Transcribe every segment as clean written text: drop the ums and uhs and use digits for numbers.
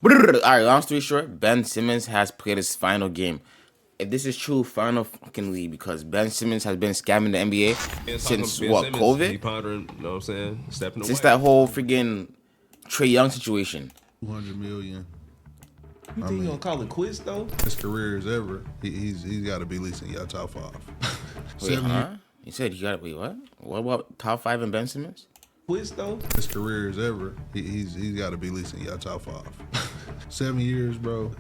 All right, long story short, Ben Simmons has played his final game. If this is true, final fucking league, because Ben Simmons has been scamming the NBA since what, Simmons, COVID? he pondering, you know what I'm saying, stepping Since away. that whole freaking Trey Young situation. 200 million. You think he gonna call it quits though? His career is ever. He's got to be at least in your top 5. Wait, huh? You said you got, wait, what? What about top 5 in Ben Simmons? Quits though? His career is ever. He's got to be at least in your top 5. 7 years, bro,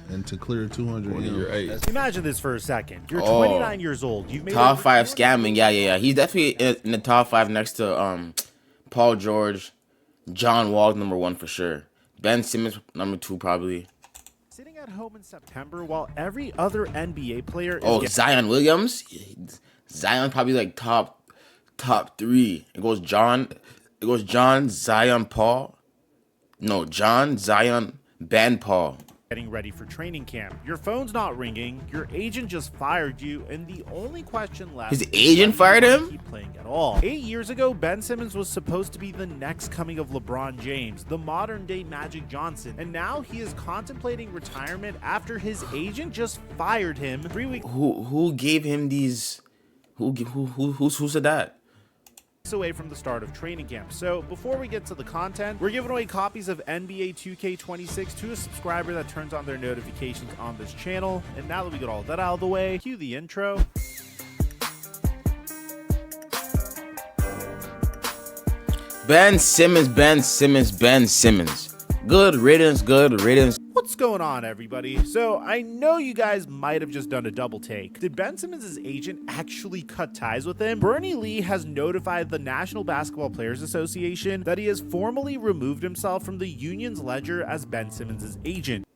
and to clear 200 8. Imagine this for a second. You're 29 years old. You've made top 5 scamming. Yeah. He's definitely in the top 5 next to Paul George, John Wall, number 1 for sure. Ben Simmons, number 2 probably. Sitting at home in September while every other NBA player is Zion Williams. Zion probably like top 3. It goes John, Zion, Paul. No, John, Zion, Ben, Paul. getting ready for training camp. Your phone's not ringing. Your agent just fired you, and the only question left. His agent fired him? Keep playing at all. 8 years ago, Ben Simmons was supposed to be the next coming of LeBron James, the modern-day Magic Johnson, and now he is contemplating retirement after his agent just fired him 3 weeks. Who gave him these? Who said that? Away from the start of training camp. So before we get to the content, we're giving away copies of NBA 2K26 to a subscriber that turns on their notifications on this channel. And now that we got all that out of the way, cue the intro. Ben Simmons. Good riddance. What's going on, everybody? So I know you guys might have just done a double take. Did Ben Simmons' agent actually cut ties with him? Bernie Lee has notified the National Basketball Players Association that he has formally removed himself from the union's ledger as Ben Simmons' agent.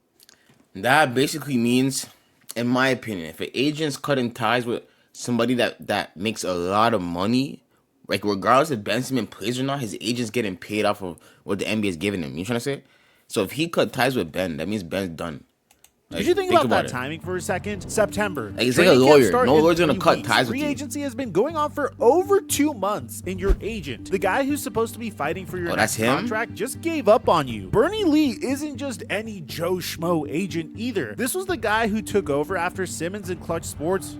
That basically means, in my opinion, if an agent's cutting ties with somebody that makes a lot of money, like regardless if Ben Simmons plays or not, his agent's getting paid off of what the NBA is giving him. You know what I'm trying to say? So if he cut ties with Ben, that means Ben's done. Like, Did you think about that timing for a second? September. Like, he's like a lawyer. No lawyer's gonna cut ties with you. Free agency has been going on for over 2 months, and your agent, the guy who's supposed to be fighting for your next contract, just gave up on you. Bernie Lee isn't just any Joe Schmo agent either. This was the guy who took over after Simmons and Clutch Sports,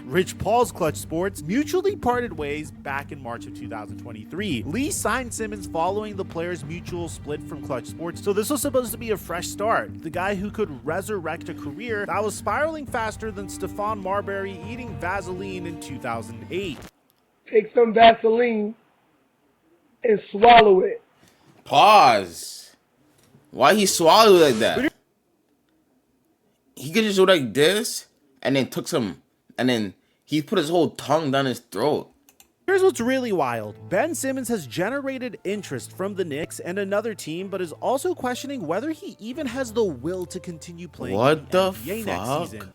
Rich Paul's Clutch Sports, mutually parted ways back in March of 2023. Lee signed Simmons following the players' mutual split from Clutch Sports, so this was supposed to be a fresh start. The guy who could resurrect a career that was spiraling faster than Stephon Marbury eating Vaseline in 2008. Take some Vaseline and swallow it. Pause. Why he swallowed like that? He could just do like this and then took some, and then he put his whole tongue down his throat. Here's what's really wild. Ben Simmons has generated interest from the Knicks and another team, but is also questioning whether he even has the will to continue playing What the NBA fuck? next season.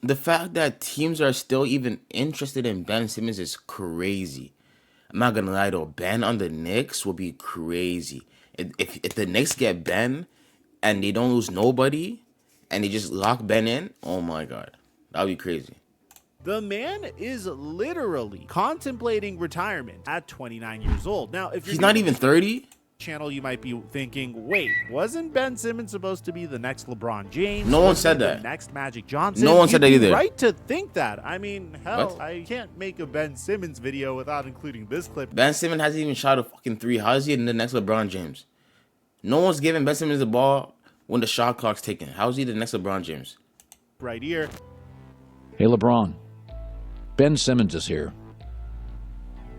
The fact that teams are still even interested in Ben Simmons is crazy. I'm not gonna lie though, Ben on the Knicks will be crazy. If the Knicks get Ben and they don't lose nobody and they just lock Ben in, oh my god, that'll be crazy. The man is literally contemplating retirement at 29 years old. Now, if you're He's not even 30. Channel, you might be thinking, wait, wasn't Ben Simmons supposed to be the next LeBron James? No one said that. The next Magic Johnson? No one said that either. Right to think that. I mean, hell, What? I can't make a Ben Simmons video without including this clip. Ben Simmons hasn't even shot a fucking 3. How is he the next LeBron James? No one's giving Ben Simmons the ball when the shot clock's ticking. How is he the next LeBron James? Right here. Hey, LeBron. Ben Simmons is here.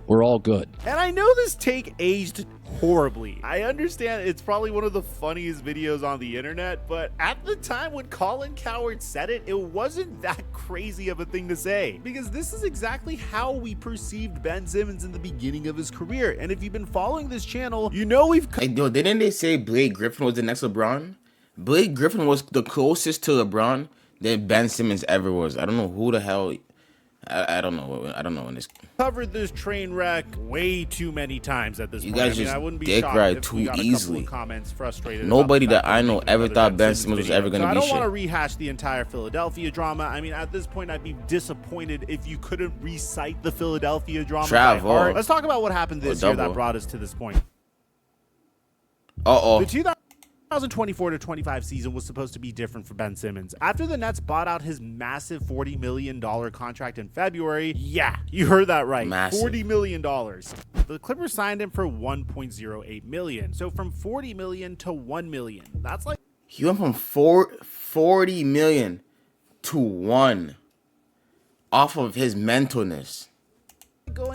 We're all good. And I know this take aged horribly. I understand it's probably one of the funniest videos on the internet, but at the time when Colin Cowherd said it, it wasn't that crazy of a thing to say. Because this is exactly how we perceived Ben Simmons in the beginning of his career. And if you've been following this channel, you know we've... Hey, dude, didn't they say Blake Griffin was the next LeBron? Blake Griffin was the closest to LeBron that Ben Simmons ever was. I don't know who the hell... I don't know. I don't know when this covered this train wreck way too many times at this point. guys just I wouldn't be dick shocked ride if too we got easily. A couple of comments frustrated. Nobody about the that fact I know making ever another thought Ben Simmons Simmons was video. ever gonna So be I don't shit. want to rehash the entire Philadelphia drama. I mean, at this point, I'd be disappointed if you couldn't recite the Philadelphia drama by heart. Let's talk about what happened this year that brought us to this point. Uh-oh. The 2024 to 25 season was supposed to be different for Ben Simmons. After the Nets bought out his massive $40 million contract in February, yeah, you heard that right, massive. $40 million. The Clippers signed him for $1.08 million. So from $40 million to $1 million. That's like... He went from $40 million to $1 off of his mentalness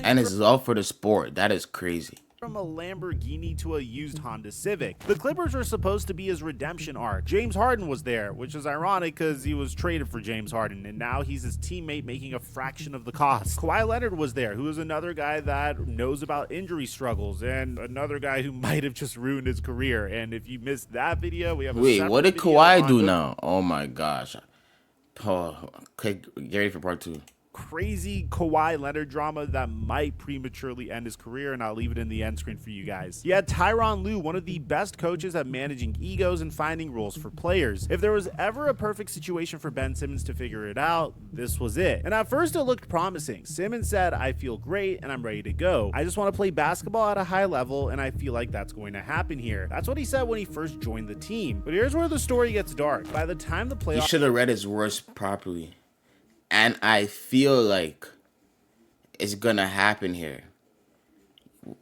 and his love for the sport. That is crazy. From a Lamborghini to a used Honda Civic. The Clippers were supposed to be his redemption arc. James Harden was there, which is ironic because he was traded for James Harden, and now he's his teammate making a fraction of the cost. Kawhi Leonard was there, who is another guy that knows about injury struggles, and another guy who might have just ruined his career. And if you missed that video, we have a Wait, what did video Kawhi do the now? Oh my gosh. Oh, okay, get ready for part 2. Crazy Kawhi Leonard drama that might prematurely end his career, and I'll leave it in the end screen for you guys. You had Tyronn Lue, one of the best coaches at managing egos and finding roles for players. If there was ever a perfect situation for Ben Simmons to figure it out, this was it. And at first it looked promising. Simmons said, "I feel great and I'm ready to go. I just want to play basketball at a high level, and I feel like that's going to happen here." That's what he said when he first joined the team. But here's where the story gets dark. By the time the He playoffs... should have read his words properly. And I feel like it's gonna happen here.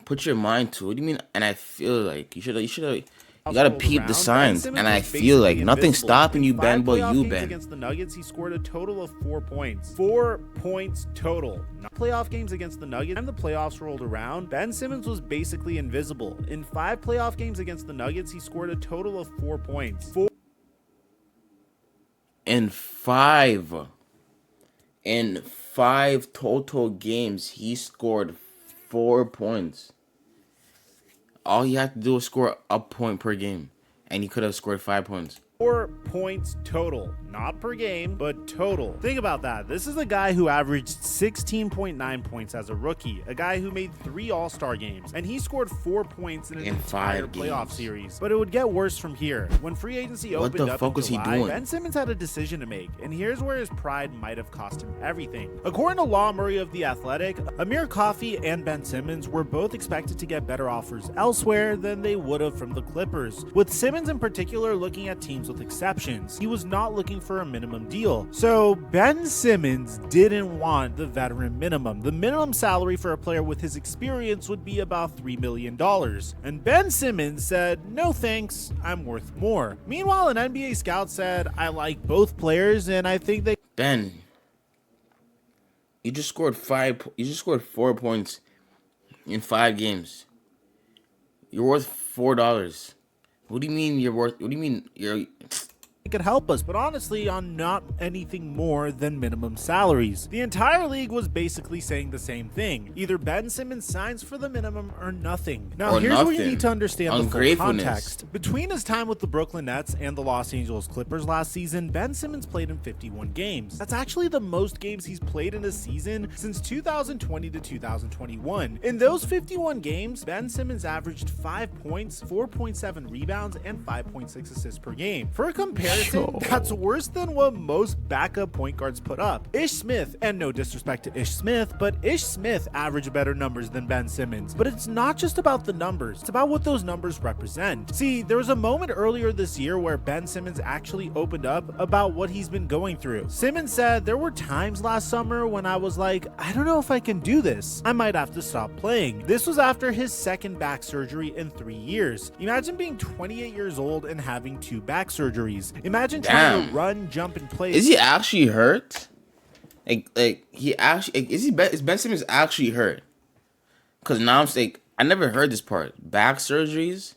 Put your mind to it. What do you mean? And I feel like you gotta peep the signs. And I feel like nothing's stopping you, Ben, but you, Ben. Against the Nuggets, he scored a total of 4 points. 4 points total. Playoff games against the Nuggets, and the playoffs rolled around, Ben Simmons was basically invisible. In 5 playoff games against the Nuggets, he scored a total of 4 points. In five total games, he scored 4 points. All he had to do was score a point per game, and he could have scored 5 points. 4 points total. Not per game, but total. Think about that. This is a guy who averaged 16.9 points as a rookie, a guy who made 3 All-Star games, and he scored 4 points in an entire playoff series. But it would get worse from here. When free agency opened up in July, Ben Simmons had a decision to make, and here's where his pride might have cost him everything. According to Law Murray of The Athletic, Amir Coffey and Ben Simmons were both expected to get better offers elsewhere than they would have from the Clippers, with Simmons in particular looking at teams with exceptions. He was not looking for a minimum deal. So Ben Simmons didn't want the veteran minimum. The minimum salary for a player with his experience would be about $3 million. And Ben Simmons said, "No thanks, I'm worth more." Meanwhile, an NBA scout said, "I like both players and I think they..." Ben, you just scored 4 points in 5 games. You're worth $4. What do you mean you're could help us, but honestly on not anything more than minimum salaries. The entire league was basically saying the same thing. Either Ben Simmons signs for the minimum or nothing. Now here's where you need to understand the full context. Between his time with the Brooklyn Nets and the Los Angeles Clippers last season, Ben Simmons played in 51 games. That's actually the most games he's played in a season since 2020 to 2021. In those 51 games, Ben Simmons averaged 5 points, 4.7 rebounds, and 5.6 assists per game. For comparison, that's worse than what most backup point guards put up. Ish Smith, and no disrespect to Ish Smith, but Ish Smith averaged better numbers than Ben Simmons. But it's not just about the numbers, it's about what those numbers represent. See, there was a moment earlier this year where Ben Simmons actually opened up about what he's been going through. Simmons said, "There were times last summer when I was like, I don't know if I can do this. I might have to stop playing." This was after his second back surgery in 3 years. Imagine being 28 years old and having 2 back surgeries. Imagine trying to run, jump, and play. Is he actually hurt? Is Ben Simmons actually hurt? Because now I'm like, I never heard this part. Back surgeries?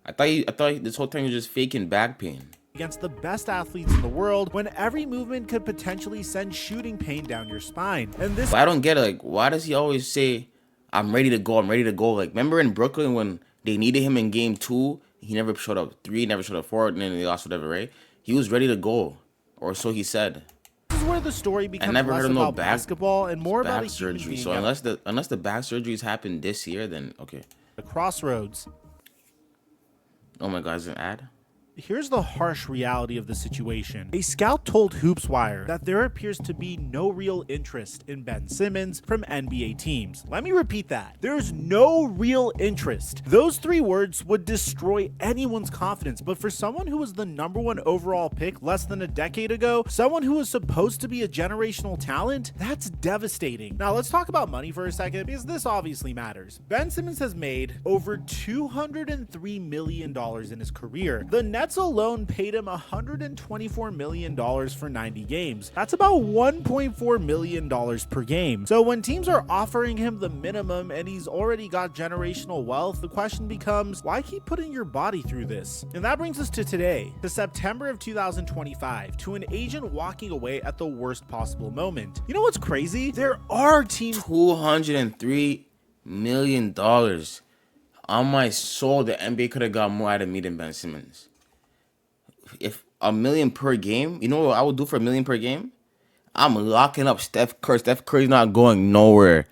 I thought this whole time he was just faking back pain. Against the best athletes in the world, when every movement could potentially send shooting pain down your spine. And this, but I don't get it. Like, why does he always say, I'm ready to go, I'm ready to go? Like, remember in Brooklyn when they needed him in game 2, he never showed up 3, never showed up 4, and then they lost whatever, right? He was ready to go, or so he said. This is where the story becomes less about basketball and more about a human being. So unless the back surgeries happened this year, then okay. The crossroads. Oh my God, is it an ad? Here's the harsh reality of the situation. A scout told HoopsWire that there appears to be no real interest in Ben Simmons from NBA teams. Let me repeat that. There's no real interest. Those 3 words would destroy anyone's confidence, but for someone who was the #1 overall pick less than a decade ago, someone who was supposed to be a generational talent, that's devastating. Now let's talk about money for a second, because this obviously matters. Ben Simmons has made over $203 million in his career. The Nets alone paid him $124 million for 90 games. That's about $1.4 million per game. So when teams are offering him the minimum and he's already got generational wealth, the question becomes, why keep putting your body through this? And that brings us to today, to September of 2025, to an agent walking away at the worst possible moment. You know what's crazy? There are teams... $203 million. On my soul, the NBA could have got more out of me than Ben Simmons. If $1 million per game, you know what I would do for $1 million per game? I'm locking up Steph Curry. Steph Curry's not going nowhere.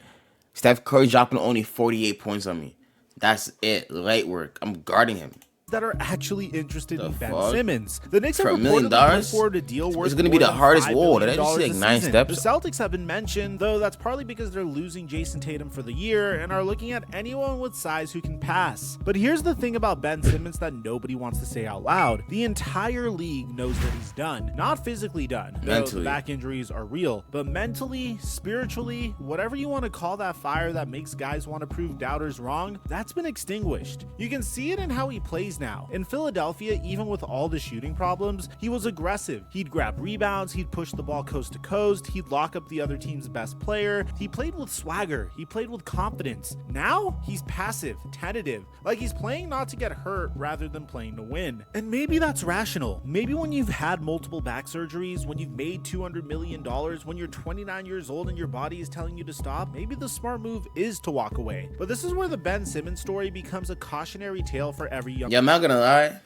Steph Curry dropping only 48 points on me. That's it. Light work. I'm guarding him. That are actually interested in Ben fuck? Simmons. The Knicks have For $1 million? reportedly put forward a deal worth It's going to be more the than hardest $5 wall. Did million I just see like a 9 season. steps? The Celtics have been mentioned, though that's partly because they're losing Jason Tatum for the year and are looking at anyone with size who can pass. But here's the thing about Ben Simmons that nobody wants to say out loud. The entire league knows that he's done. Not physically done, though Mentally. the back injuries are real, but mentally, spiritually, whatever you want to call that fire that makes guys want to prove doubters wrong, that's been extinguished. You can see it in how he plays now. In Philadelphia, even with all the shooting problems, he was aggressive. He'd grab rebounds, he'd push the ball coast to coast, he'd lock up the other team's best player. He played with swagger, he played with confidence. Now, he's passive, tentative, like he's playing not to get hurt rather than playing to win. And maybe that's rational. Maybe when you've had multiple back surgeries, when you've made $200 million, when you're 29 years old and your body is telling you to stop, maybe the smart move is to walk away. But this is where the Ben Simmons story becomes a cautionary tale for every young... Yeah, I'm not gonna lie.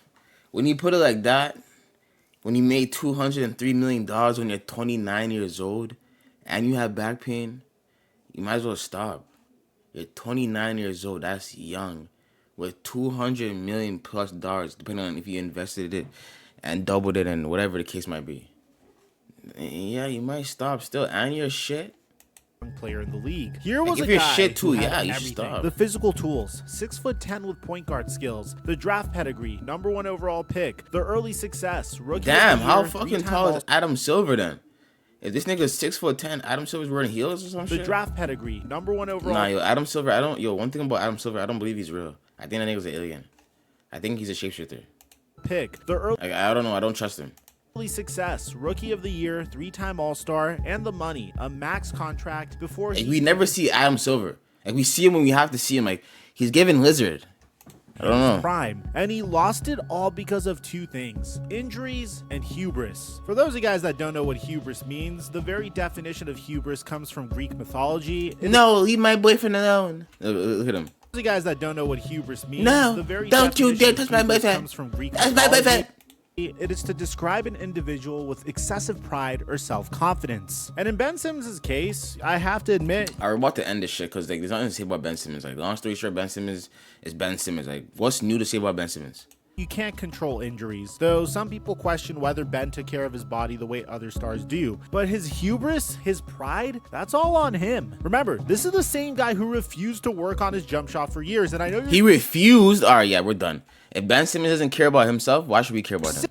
When you put it like that, when you made $203 million when you're 29 years old and you have back pain, you might as well stop. You're 29 years old. That's young. With $200 million plus dollars, depending on if you invested it and doubled it and whatever the case might be. Yeah, you might stop still. And you're shit. Player in the league. Here was if a you're guy shit too, who had yeah, you should everything. stop. The physical tools, 6'10" with point guard skills, the draft pedigree, #1 overall pick, the early success, rookie Damn, of the how year, fucking three-time tall is All- Adam Silver then? If this nigga's 6'10", Adam Silver's wearing heels or some the shit? draft pedigree, #1 overall Nah, yo, Adam Silver, one thing about Adam Silver, I don't believe he's real. I think that nigga's an alien. I think he's a shapeshifter. pick, the early Like, I don't know, I don't trust him. success, rookie of the year, 3-time All-Star, and the money, a max contract before Like, he we never see Adam Silver. Like, we see him when we have to see him. Like, he's giving Lizard. I don't know. prime, and he lost it all because of 2 things: injuries and hubris. For those of you guys that don't know what hubris means, the very definition of hubris comes from Greek mythology. No, leave my boyfriend alone. Look at him. For those of you guys that don't know what hubris means, No, the very don't you definition dare of touch my hubris boyfriend. comes from Greek That's my mythology. boyfriend. It is to describe an individual with excessive pride or self-confidence. And in Ben Simmons' case, I have to admit, Alright, we're about to end this shit because like, there's nothing to say about Ben Simmons. Like, long story short, Ben Simmons is Ben Simmons. Like, what's new to say about Ben Simmons? you can't control injuries, though some people question whether Ben took care of his body the way other stars do. But his hubris, his pride, that's all on him. Remember, this is the same guy who refused to work on his jump shot for years, and I know you're He refused. Alright, yeah, we're done. If Ben Simmons doesn't care about himself, why should we care about him?